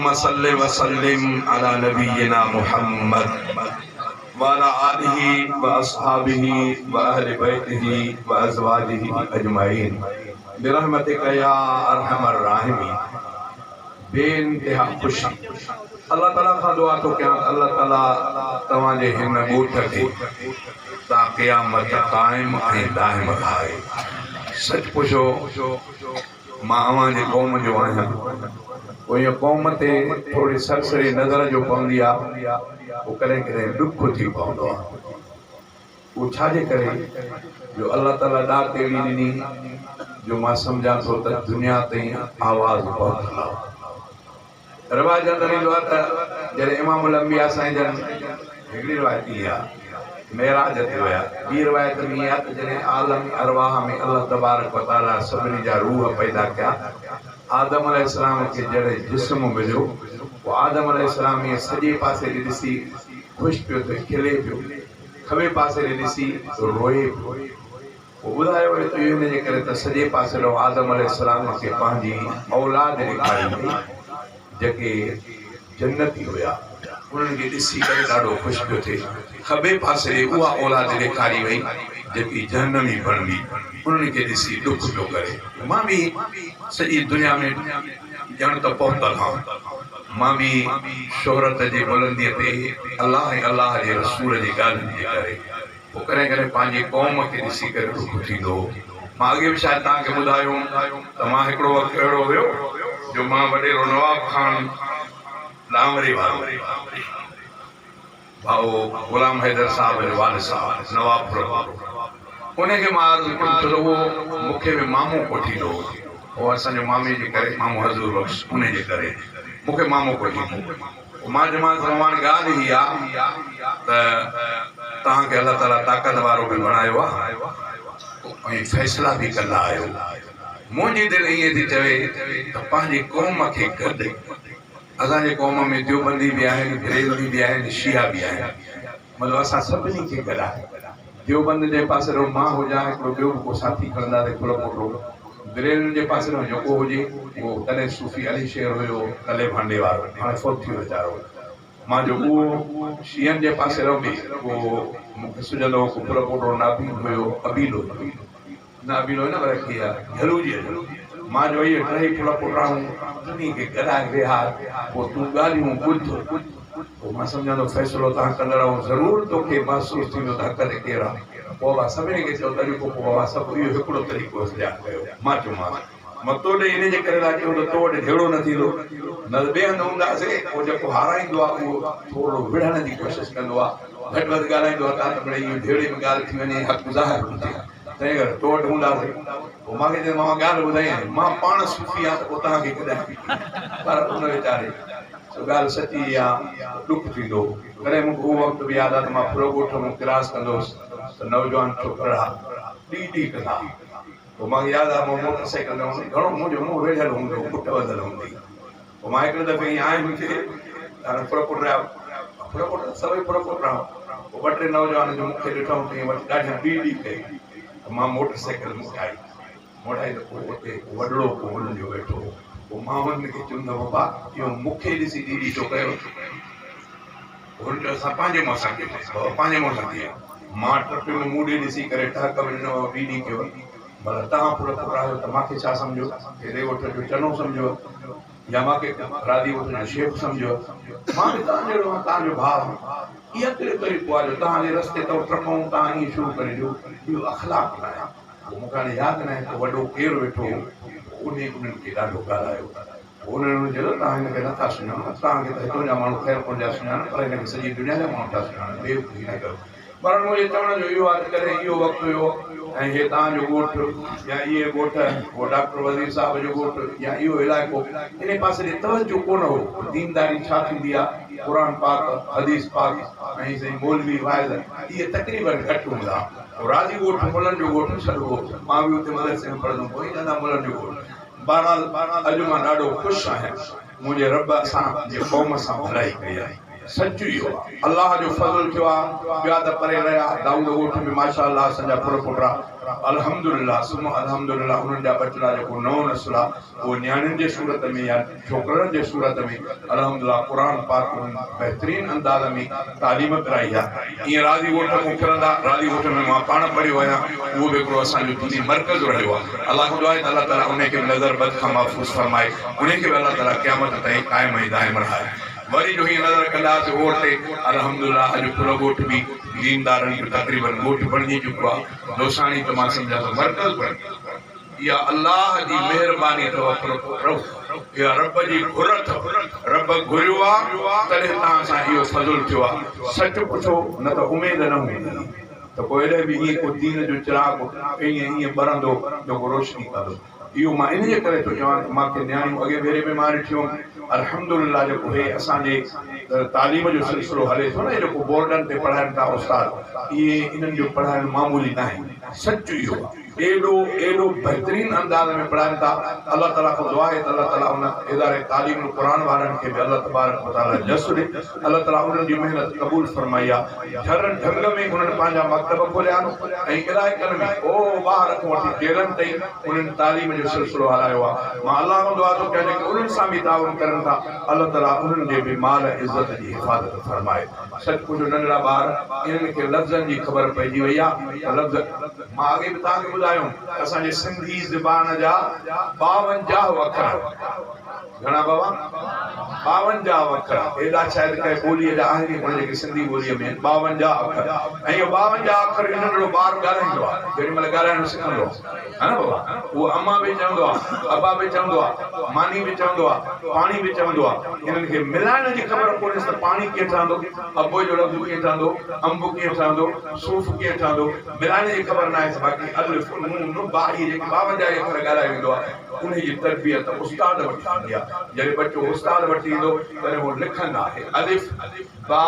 अल्लाहुम्मा सल्लि व सल्लिम अला नबिय्यिना मुहम्मद व अला आलिहि व अस्हाबिहि व अहलि बैतिहि व अज़वाजिहि अजमाइन बिरहमतिका या अरहमर राहिमीन। बेइंतिहा खुशी अल्लाह ताला खां दुआ तो क्या अल्लाह ताला तव्हांजे हिन ॻोठ खे ता क़यामत क़ाइम ऐं दाइम रहाए। सच पुछो मां अवांजी क़ौम जो आहियां, पोइ इहा क़ौम ते थोरी सरसरी नज़र जो पवंदी आहे, पोइ कॾहिं कॾहिं ॾुख थी पवंदो आहे। उहो छाजे करे जो अल्लाह ताला ॾाढ अहिड़ी ॾिनी जो मां सम्झां थो त दुनिया ताईं आवाज़ पहुतल आहे। रिवाज अंदरि ईंदो आहे त जॾहिं इमामुल अंबिया साईं जन हिकिड़ी रिवायत इहा आहे मेराज ते विया। ॿी रिवायत में इहा त जॾहिं आलम अरवाह में अल्लाह तबारक व तआला सभिनी जा रूह पैदा कया, आदम अलैहिस्सलाम खे जॾहिं जिस्म मिलियो, पोइ आदम अलैहिस्सलाम इहे सॼे पासे ॾे ॾिसी ख़ुशि पियो थिए, खिले पियो, खॿे पासे ॾे ॾिसी रोए पियो। पोइ ॿुधायो वियो त इहो हिन जे करे त सॼे पासे ॾो आदम अलैहिस्सलाम खे पंहिंजी औलाद ॾेखारी वई जेके जन्नती हुया, उन्हनि खे ॾिसी करे ॾाढो ख़ुशि पियो थिए। खॿे पासे उहा औलाद ॾेखारी वई जेकी जहन्नमी बणंदी, उन्हनि खे ॾिसी ॾुख पियो करे। मां बि सॼी दुनिया में ॼण त पहुतल आहियां, मां बि शोहरत जी बुलंदीअ ते अलाह ऐं अलाह जे रसूल जी ॻाल्हियुनि जे करे पोइ कॾहिं कॾहिं पंहिंजी क़ौम खे ॾिसी करे ॾुख थींदो। मां अॻे बि शायदि तव्हांखे ॿुधायो त मां हिकिड़ो वक़्तु अहिड़ो हुयो जो मां वॾेरो नवाब खान लामरी वारो भाऊ गुलाम हैदर साहब जो वालिद साहब नवाब उनखे मां अर्ज़ु कयो छो त उहो मूंखे बि मामो कोठींदो हो। उहो असांजो मामे जे करे मामो हज़ूर बख़्श उन जे करे मूंखे मामो कोठींदो। मां चयोमांसि भॻवान ॻाल्हि ई आहे त तव्हांखे अलाह ताला ताक़त वारो बि बणायो आहे ऐं फ़ैसिला बि कंदा आहियो। मुंहिंजी दिलि ईअं थी चवे त पंहिंजी क़ौम खे गॾु, असांजे क़ौम में देवबंदी बि आहिनि, बरेलवी बि आहिनि, शिया बि आहिनि, मतिलबु असां सभिनी खे गॾाए। देवबंद जे पासे रो मां हुजां, हिकिड़ो ॿियो को साथी खणंदासीं फुल पोटो। बरेलवी जे पासे रो जेको हुजे उहो कॾहिं सूफ़ी अली शेर हुयो, कले भांडे वारो, हाणे फौत थी वियो वीचारो। मां जो उहो शियनि जे पासे रो बि उहो मूंखे सुझंदो हो फुल पोटो नाबील हुयो, अबीलो नाबीलो न रखी आहे ज़रूरी आहे। मां जो इहे टई फुल पोटा सभिनी खे गॾाए वेहा, पोइ तूं ॻाल्हियूं ॿुध, पोइ मां सम्झंदो फ़ैसिलो तव्हां कंदड़ ज़रूरु तोखे महसूसु थींदो त हक़ ते केरु आहे। पोइ बाबा सभिनी खे चयो तरीक़ो, पोइ बाबा सभु इहो हिकिड़ो तरीक़ो इख़्तियार कयो। मां चयोमांसि मां तो ॾे इन जे करे था चयूं त तो वटि जहिड़ो न थींदो, न ॿिए हंधि हूंदासीं पोइ जेको हाराईंदो आहे उहो थोरो विढ़ण जी कोशिशि कंदो आहे, घटि वधि ॻाल्हाईंदो आहे, त मिड़ई इहो जहिड़ी बि ॻाल्हि थी वञे हक़ ज़ाहिर थी थिए। तंहिं करे तो वटि हूंदासीं। पोइ मूंखे चयो मां ॻाल्हि ॿुधाई आहे, मां पाण सूफ़ी आहे त पोइ तव्हांखे कॾहिं, पर उन वीचारे ॻाल्हि सची आहे, ॾुख थींदो। कॾहिं मूंखे उहो वक़्तु बि यादि आहे त मां पूरो ॻोठ में क्लास कंदो हुउसि त नौजवान छोकिरा ॾी कंदा। पोइ मूंखे यादि आहे मां मोटरसाइकिल में हूंदी, घणो मुंहिंजो मुंहुं वेढ़ियल हूंदो, पुट वधल हूंदी। पोइ मां हिकिड़े दफ़े ईअं आयुमि मूंखे हाणे फुल पुट सभई फुल पुट रहा। पोइ ॿ टे नौजवान जो मूंखे ॾिठो त ईअं वठी ॾाढी ॾी कई, त मां मोटरसाइकिल मोटाई त पोइ उते वॾड़ो पोइ हुननि जो वेठो। पोइ मां हुननि खे चवंदो बाबा इहो मूंखे ॾिसी ॾी छो कयो? हुन चयो असां पंहिंजे मुंहं सां कयो, पंहिंजे मुंहं सां कयो। मां ट्रपे में मूं ॾे ॾिसी करे ठहक ॾिनो, ॾी कयो। भला तव्हां पुर पुर आहियो त मूंखे छा सम्झो, हेॾे वठ जो चनो सम्झो या मूंखे राधी वठ जो शेख सम्झो? मां बि तव्हां जहिड़ो आहियां, तव्हांजो भाउ। इहा कहिड़ो तरीक़ो आहे जो तव्हांजे रस्ते तां ट्रपूं तव्हां ईअं शुरू करे ॾियो? इहो अख़लाक न आहे। पोइ मूंखे हाणे यादि न आहे त वॾो केरु वेठो हो, उन्हनि खे ॾाढो ॻाल्हायो। उन्हनि चयो तव्हां हिनखे नथा सुञाणो, तव्हांखे त हितां जा माण्हू ख़ैर कोन जा सुञाणनि, पर हिनखे सॼी दुनिया जा माण्हू था सुञाणनि, बेवकूफ़ी न कयो। पर मुंहिंजे चवण जो इहो आहे त कॾहिं इहो वक़्तु हुयो ऐं इहे तव्हांजो ॻोठ या इहे ॻोठ, उहो डॉक्टर वज़ीर साहिब जो ॻोठ या इहो इलाइक़ो, इन पासे ॾे तवजो कोन हो। दीनदारी छा थींदी आहे, क़ुर पाक, हदीस पाक ऐं साईं मौलवी वाइज़, इहे तक़रीबन घटि हूंदा। राज़ी ॻोठ मुलनि जो ॻोठ छॾिबो, मां बि उते मदरसे में पढ़ंदो हुउमि, पोइ चवंदा मुलनि जो ॻोठ। बहरहाल अॼु मां ॾाढो ख़ुशि आहियां, मुंहिंजे रब असां जे क़ौम सां भलाई कई आहे। सच इहो आहे अल्लाह जो फज़ल थियो आहे ॿिया त परे रहिया दाऊद ॻोठ में माशाअल्लाह असांजा पुट अल्हम्दुलिल्लाह सुम अल्हम्दुलिल्लाह उन्हनि जा बचड़ा जेको नओं नस्ल आहे उहो न्याणियुनि जे सूरत में या छोकिरनि जे सूरत में अल्हम्दुलिल्लाह क़ुर पाक बहितरीन अंदाज़ में तालीम कराई आहे ईअं राज़ी ॻोठ मूं फिरंदा राज़ी ॻोठ में मां पाण पढ़ियो आहियां उहो बि हिकिड़ो असांजो दीनी मर्कज़ रहियो आहे अल्लाह खां दुआ आहे त अल्लाह ताला उनखे नज़र बद खां महफ़ूज़ फरमाए उनखे बि अल्लाह ताला क़यामत ताईं क़ाइम ऐं दाइम रहाए वरी जो हीअं नज़र कंदासीं ओर ते अल्हम्दुलिल्लाह अॼु पूरो ॻोठ बि दीनदारनि जो तक़रीबन ॻोठ बणिजी चुको आहे दोसाणी त मां सम्झां थो मर्कज़ बणिजी इहा अल्लाह जी महिरबानी अथव इहा रब जी घुर अथव रब घुरियो आहे तॾहिं तव्हां सां इहो फज़ुल थियो आहे सच पुछो न त उमेद न हूंदी त पोइ हेॾे बि ईअं को दीन जो चिराग ईअं ॿरंदो जेको रोशनी कंदो इहो मां इन जे करे थो चवां त मूंखे न्याणियूं अॻे भेरे में मां ॾिठियूं अल्हम्दुलिल्लाह जेको हे असांजे तालीम जो सिलसिलो हले थो न जेको बोर्डनि ते पढ़ाइनि था उस्ताद इहे इन्हनि जो पढ़ाइणु मामूली न आहे सच इहो आहे एॾो बहितरीन अंदाज़ में पढ़ाइनि था अल्लाह ताला खां दुआ आहे त अल्लाह ताला उन इदारे तालीम क़ुर वारनि खे बि अल्लाह तबारक व तआला जस ॾे अल्लाह ताला उन्हनि जी महिनत क़बूल फरमाई आहे झर ढंग में उन्हनि पंहिंजा मकतब खोलिया आहिनि ऐं इलाइक़नि में ओ ॿार खां वठी जेलनि ताईं उन्हनि तालीम जो सिलसिलो हलायो आहे मां अल्लाह खां दुआ थो कयां जेके उन्हनि सां बि ताउन करनि था अल्लाह ताला उन्हनि जे बि माल इज़त जी हिफ़ाज़त फरमाए सचमुच नंढड़ा ॿार इन्हनि खे लफ़्ज़नि जी ख़बर पइजी वई आहे लफ़्ज़ मां अॻे बि तव्हांखे ॿुधायो असांजे सिंधी ज़बान जा 52 अखर घणा बाबा 52 अखर एॾा शायदि कंहिं ॿोलीअ जा आहिनि पर जेके सिंधी ॿोलीअ में 52 अखर ऐं इहो 52 अखर नंढड़ो ॿारु ॻाल्हाईंदो आहे जेॾी महिल ॻाल्हाइणु सिखंदो आहे न बाबा उहो अम्मा बि चवंदो आहे अबा बि चवंदो आहे मानी बि चवंदो आहे पाणी बि चवंदो आहे इन्हनि खे मिलाइण जी ख़बर कोन्हे त पाणी कीअं ठहंदो अबो जो लफ़्ज़ कीअं ठहंदो अंबु कीअं ठहंदो सूफ़ कीअं ठहंदो मिलाइण जी ख़बर न आहे बाक़ी अलिफ नून बाही जेके 52 अखर ॻाल्हाए वेंदो आहे उनजी तरबियत उस्ताद वटि थींदी आहे जॾहिं बच्चो उस्ताद वटि ईंदो तॾहिं उहो लिखंदा आहे अलिफ बा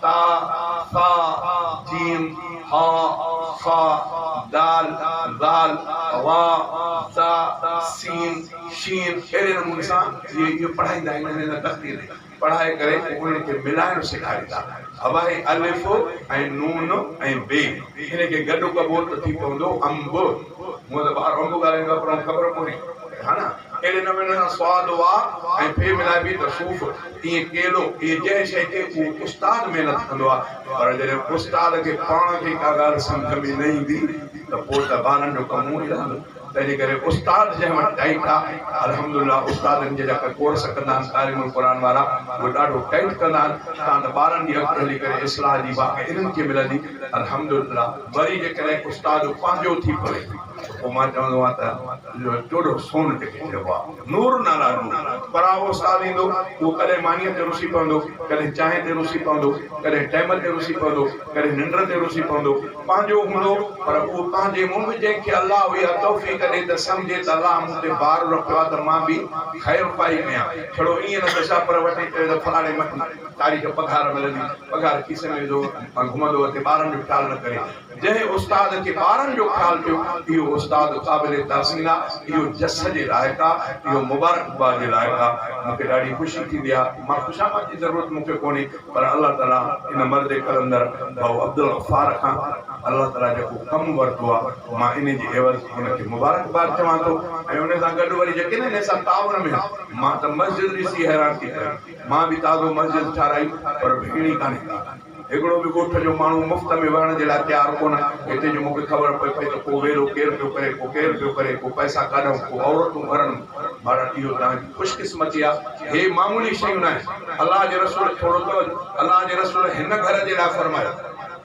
ता सा जीम हा खा दाल ज़ाल वा सा सीन शीन अहिड़े नमूने सां इहो पढ़ाईंदा आहिनि हिन तख़्ती ते पढ़ाए करे उन्हनि खे मिलाइणु सेखारींदा हवाए अलिफ ऐं नून ऐं बे इनखे गॾु कबो त थी पवंदो अंब मूं त ॿार अंब ॻाल्हाईंदो आहे पर ख़बर कोन्हे हा न अहिड़े नमूने सां स्वाद वाह ऐं फे मिलाइबी त सूफ़ ईअं केलो इहे जंहिं शइ खे उहो उस्ताद महिनत कंदो आहे पर जॾहिं उस्ताद खे पाण खे का ॻाल्हि सम्झ में न ईंदी त पोइ त ॿारनि जो कमु ई रहंदो तंहिंजे करे उस्ताद जंहिं वटि टाइट आहे अल्हम्दुलिल्लाह उस्तादनि जे जेका कोर्स कंदा आहिनि तालीमुल क़ुर वारा उहे ॾाढो टाइट कंदा आहिनि छा त ॿारनि जी अॻु हली करे इस्लाह जी बाक़ी इन्हनि खे मिलंदी अल्हम्दुलिल्लाह वरी जेकॾहिं उस्ताद पंहिंजो थी पवे पोइ मां चवंदो आहियां त ॾाढो सोन जंहिंखे चइबो आहे नूर नाला नूर पर उहो उस्ताद ईंदो उहो कॾहिं मानीअ ते रुसी पवंदो कॾहिं चांहि ते रुसी पवंदो कॾहिं टाइम ते रुसी पवंदो कॾहिं निंड ते रुसी पवंदो पंहिंजो हूंदो पर उहो पंहिंजे मुंहुं में जंहिंखे अलाह हुई तौफ़ीक़ ॾे त सम्झे त अलाह मूं ते ॿार रखियो आहे त मां बि ख़ैर पाई कयां छड़ो ईअं न त छापर वठी चए त फलाणे तारीख़ पघार मिलंदी पघार खीसे में विझो घुमंदो अचे ॿारनि जो ख़्यालु न करे जंहिं उस्ताद खे ॿारनि जो ख़्यालु पियो इहो उस्ताद क़ाबिल तहसीन आहे इहो जस जे लाइक़ आहे इहो मुबारकबाद जे लाइक़ आहे मूंखे ॾाढी ख़ुशी थींदी आहे मां ख़ुशामद जी ज़रूरत मूंखे कोन्हे पर अल्लाह ताला इन मर्द कलंदर भाऊ अब्दुल गफ़ार खां अल्लाह ताला जेको कमु वरितो आहे मां इन जी एवज़ हुनखे मुबारकबाद चवां थो ऐं उन सां गॾु वरी जेके न हिन सां ताउन में मां त मस्जिद ॾिसी हैरान थी पई मां बि ताज़ो मस्जिद ठाराई पर भेणी कान्हे हिकिड़ो बि ॻोठ जो माण्हू मुफ़्त में वहण जे लाइ तयारु कोन हिते जो मूंखे ख़बर पई त को वेलो केरु पियो करे को केरु पियो करे को पैसा काढूं को औरतूं भरनि भाड़ा इहो तव्हांजी ख़ुशकिस्मती आहे हे मामूली शयूं न आहिनि अलाह जे रसूल थोरो त अलाह जे रसूल हिन घर जे लाइ फरमायो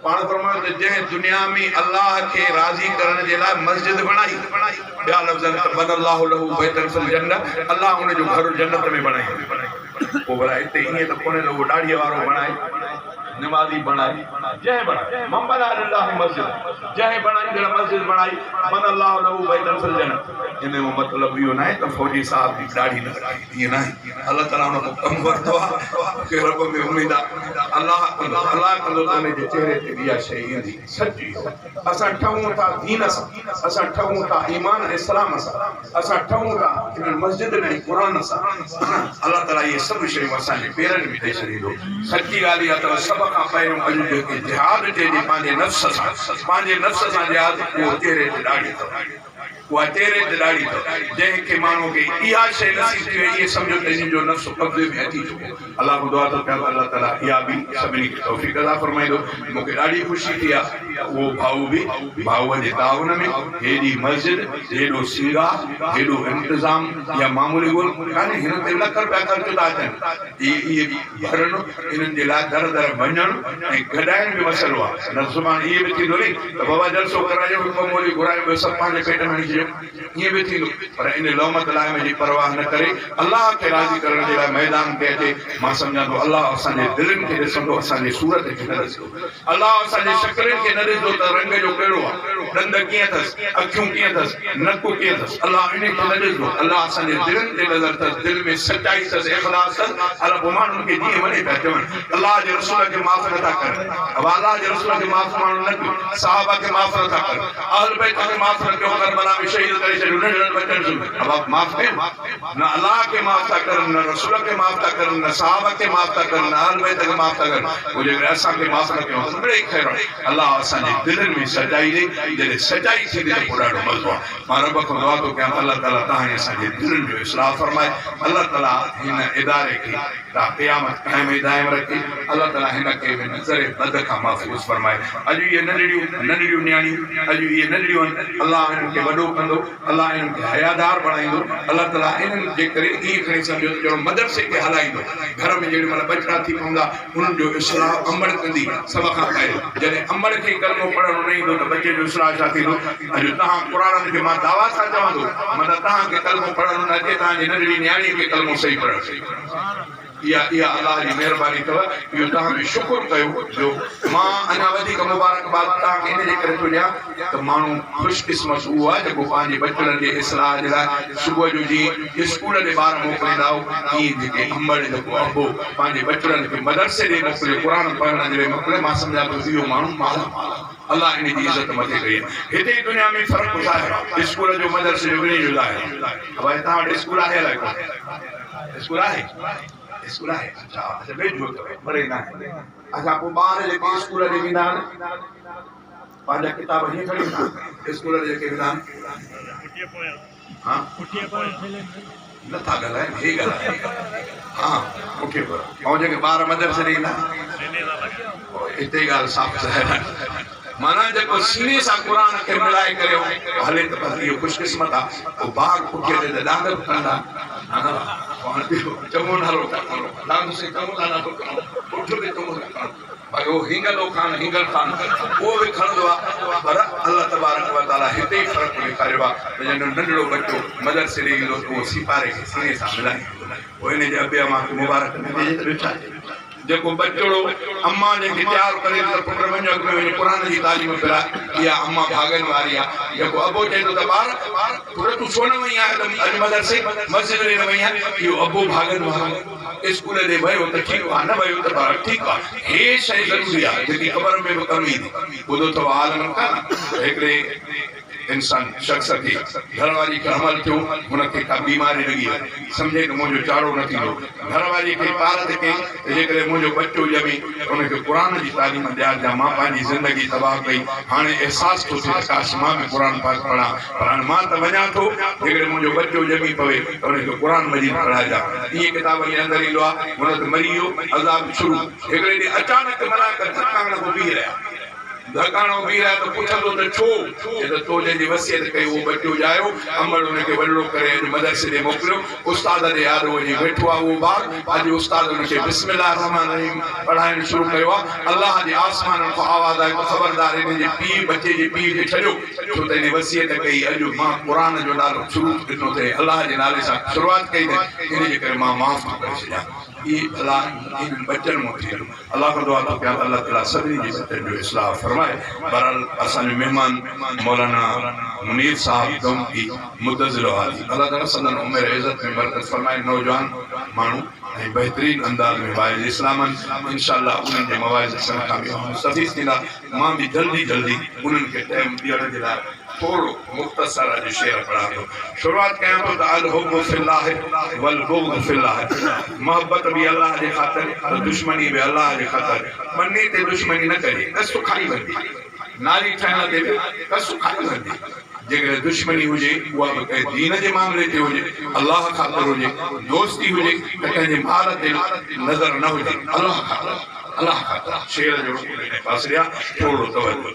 पाण फरमायो त जंहिं दुनिया में अलाह खे राज़ी करण जे लाइ मस्जिद बणाई ॿिया लफ़्ज़नि त बनल्लाहु लहू बैतन फिल जन्नत अलाह हुनजो घर जन्नत में बणाई पोइ भला हिते ईअं त कोन्हे त उहो ॾाढ़ीअ वारो बणाए नमाजी बनाई जंहिं बनाई मोहम्मद अल्लाह मस्जिद जंहिं बनाई जड़ा मस्जिद बनाई मन अल्लाह लहू बैतन फिल जन्नत इन जो मतलब इहो न आहे त फौजी साहब जी दाढ़ी न कटाई ईअं न आहे अल्लाह ताला उन को कम वरतो आहे कि रब में उम्मीद आहे अल्लाह कंदो त उन जे चेहरे ते इहा शइ ईंदी सची असां ठहूं था दीन सां असां ठहूं था ईमान इस्लाम सां असां ठहूं था इन मस्जिद ऐं क़ुरान सां अल्लाह ताला इहे सभु शयूं असांजे पेरनि में ॾेई छॾींदो सची ॻाल्हि इहा अथव सभ खां पहिरियों अॼु जेके जिहाद चइजे पंहिंजे नफ़्स सां जिहाद उहो चेहरे ते ॾाढी अथव उहा चेहरे ते ॾाढी अथव जंहिंखे माण्हू खे इहा शइ नसीब थी वई इहे सम्झो त इन जो नफ़्स कब्ज़े में अची चुको अलाह को दुआ थो कयां अल्लाह ताला इहा बि सभिनी खे तौफ़ीक़ अता फरमाईंदो मूंखे ॾाढी ख़ुशी थी आहे उहो भाऊ बि भाऊअ जे ताउन में हेॾी मस्जिद हेॾो सींगार हेॾो इंतज़ाम इहा मामूली ॻोल्हि कान्हे हिन ते लख रुपया ख़र्च था अचनि इहे भरणु इन्हनि जे लाइ दर दर वञणु ऐं गॾाइण बि मसइलो आहे न सुभाणे इहे बि थींदो नी त बाबा जलसो करायो मामूली घुरायो सभु पंहिंजे पेट में हणी ईअं बि थींदो पर इन लौमत लाइ जी परवाह न करे अल्लाह खे राज़ी करण जे लाइ मैदान ते अचे मां सम्झां थो अल्लाह असांजे दिलनि खे ॾिसंदो असांजे सूरत खे न ॾिसंदो अल्लाह असांजे शक्लनि खे न ॾिसंदो त रंग जो कहिड़ो आहे ॾंद कीअं अथसि अखियूं कीअं अथसि नकु कीअं अथसि अल्लाह इन खे न ॾिसंदो अल्लाह असांजे दिलनि ते नज़र अथसि दिलि में सचाई अथसि इख़लास अथसि अलाह पोइ माण्हुनि खे जीअं वञे पिया चवनि अल्लाह जे रसूल खे माफ़ नथा करनि अब अल्लाह जे रसूल खे माफ़ माण्हू न कयो सहाबा खे माफ़ नथा करनि अहल बैत खे माफ़ न कयो करबला में शहीद करे छॾियो नंढड़नि बचनि खे अब आप माफ़ कयो न अल्लाह खे माफ़ था करनि न रसूल खे माफ़ था करनि न सहाबा खे माफ़ था करनि न अहल बैत खे माफ़ था करनि पोइ जेकॾहिं असांखे माफ़ न कयूं त मिड़ेई ख़ैरु अल्लाह असांजे दिलनि में सचाई ॾे जॾहिं सचाई थींदी त पोइ ॾाढो मज़ो आहे मां रब खां दुआ थो कयां अल्लाह ताला तव्हां असांजे दिलनि जो इस्लाह फरमाए अल्लाह ताला हिन इदारे खे क़यामत क़ाइम दाइम रखे अल्लाह ताला हिन खे नज़र बद खां महफ़ूज़ फरमाए अॼु इहे नंढड़ियूं न्याणियूं अॼु इहे नंढड़ियूं आहिनि अल्लाह हिननि खे वॾो कंदो अल्लाह हिननि खे हयादार बणाईंदो अल्लाह ताला इन्हनि जे करे ईअं खणी सम्झो त जहिड़ो मदरसे खे हलाईंदो घर में जेॾी महिल बचड़ा थी पवंदा उन्हनि जो इस्लाह अमड़ कंदी सभ खां पहिरियों जॾहिं अमड़ खे कलमो पढ़णु न ईंदो त बचे जो इस्लाह छा थींदो अॼु तव्हां क़ुरान खे मां दावा सां चवां थो मतिलबु तव्हांखे कलमो पढ़णु न अचे तव्हांजी नंढड़ी न्याणीअ खे कलमो सही पढ़णु इहा अल्लाह जी महिरबानी अथव इहो तव्हां बि शुकुर कयो जो मां अञा वधीक मुबारकबाद तव्हांखे इन जे करे थो ॾियां त माण्हू ख़ुशकिस्मत उहो आहे जेको पंहिंजे बचड़नि जे इस्लाह जे लाइ सुबुह जो जीअं स्कूल ॾे ॿार मोकिलींदा हो ईअं जेके अम्बड़ जेको अबो पंहिंजे बचड़नि खे मदरसे ॾे मोकिले क़ुरान पढ़ण जे लाइ मोकिले मां सम्झां थो इहो माण्हू माला अल्लाह इन जी इज़त मथे कई आहे हिते ई दुनिया में फ़र्क़ु आहे स्कूल जो मदरसे जो ॿिन्ही जो ज़ाहिर भाई तव्हां वटि स्कूल आहे अलाए स्कूल आहे स्कूल आहे अच्छा अच्छा वेझो परे न आहे अच्छा पोइ ॿार जेके स्कूल ॾे वेंदा आहिनि पंहिंजा किताब हीअं खणी वेंदा स्कूल जेके वेंदा आहिनि हा नथा ॻाल्हाइनि हे ॻाल्हाए हा मूंखे ऐं जेके ॿार मदरसे ॾे ईंदा हिते ॻाल्हि साफ़ ज़ाहिर माना जेको सीने सां क़ुरान खे मिलाए करे हले त बस इहो ख़ुशकिस्मत आहे पोइ बाग पुठीअ ते त ॾांग बि खणंदा चङो नालो ॾांग से चङो नालो पुठ बि चङो भाई उहो हिंगलो खान उहो बि खणंदो आहे पर अल्लाह तबारक व ताला हिते ई फ़र्क़ु ॾेखारियो आहे त जॾहिं नंढड़ो बच्चो मदरसे ॾे ईंदो त उहो सिपारे खे सीने सां मिलाईंदो पोइ हिन जे अॿे मां मुबारक न ॾिजे त ॾिठा जेको बच्चड़ो अम्मा जंहिंखे तयारु करे त पुट वञो अॻु में वञी क़ुरान जी तालीम पिया इहा अम्मा भागनि वारी आहे जेको अबो चए थो त ॿार पुट तूं छो न वई आहे अॼु मदरसे मस्जिद ॾे न वई आहे इहो अबो भागनि वारो स्कूल ॾे वियो त ठीकु आहे न वियो त ठीकु आहे हे शइ ज़रूरी आहे जेकी ख़बर में बि कम ईंदी ॿुधो अथव आलम कान हिकिड़े इंसान शख़्स खे घरवारी खे अमल थियो हुनखे का बीमारी लॻी आहे सम्झे त मुंहिंजो चाड़ो न थींदो घरवारी खे पार ते कई त जेकॾहिं मुंहिंजो बच्चो ॼमे हुनखे क़ुरान जी तालीम ॾियारिजां मां पंहिंजी ज़िंदगी तबाह कई हाणे अहसासु थो थिए काश मां बि क़ुरान पाक पढ़ां पर हाणे मां त वञा थो जेकॾहिं मुंहिंजो बच्चो ॼमी पवे त हुनखे क़ुरान मजीद पढ़ाइजां इहे किताब जे अंदरि ईंदो आहे हुन ते मरी वियो अज़ाब शुरू हिकिड़े ॾींहुं अचानक मलाइका धक्का को बीह रहिया धकाणो बि रहा तो पुछंदो त छो त तो जंहिंजी वसियत कई उहो बटियो जायो अमल उनखे वॾो करे मदरसे ॾे मोकिलियो उस्ताद जे याद वञी वेठो आहे उहो ॿार अॼु उस्ताद उनखे बिस्मिल्लाह रहमान रहीम पढ़ाइणु शुरू कयो आहे अलाह जे आसमाननि खां आवाज़ आहे ख़बरदार हिनजे पीउ बचे जे पीउ खे छॾियो छो त हिन वसियत कई अॼु मां क़ुर जो नालो शुरू ॾिनो अथई अलाह जे नाले सां शुरूआति कई अथई हिनजे करे मां माफ़ थो करे छॾियां अल्लाह इन्हनि बच्चनि मां थी अल्लाह खां दुआ थो कयां अल्लाह ताला सभिनी जे बच्चनि जो इस्लाह फरमाए बहरहाल असांजो महिमान मौलाना मुनीर साहब गमकी मुद्दज़िल वाली अल्लाह ताला सदन उमिरि इज़त में बरकत फरमाए नौजवान माण्हू ऐं बहितरीन अंदाज़ में वाइज इस्लामन इंशाअल्लाह उन्हनि जे मवाइज़ सां खां बि मुस्तफ़ीज़ थींदा मां बि जल्दी उन्हनि खे टाइम ॾियण जे लाइ थोड़ो मुख़्तसर अॼु शेर पढ़ा थो शुरूआति कयां थो त अल हुब्बु फिल्लाह वल बुग़्ज़ु फिल्लाह मोहब्बत बि अल्लाह जे ख़ातिर त दुश्मनी बि अल्लाह जे ख़ातिर मने ते दुश्मनी न करे त सुखाई वेंदी नारी ठहिण ते त सुखाई वेंदी जेकॾहिं दुश्मनी हुजे उहा बि कंहिं दीन जे मामले ते हुजे अल्लाह ख़ातिर हुजे दोस्ती हुजे त कंहिंजे माल ते नज़र न हुजे अल्लाह ख़ातिर शेर जो पासे थोरो तवजो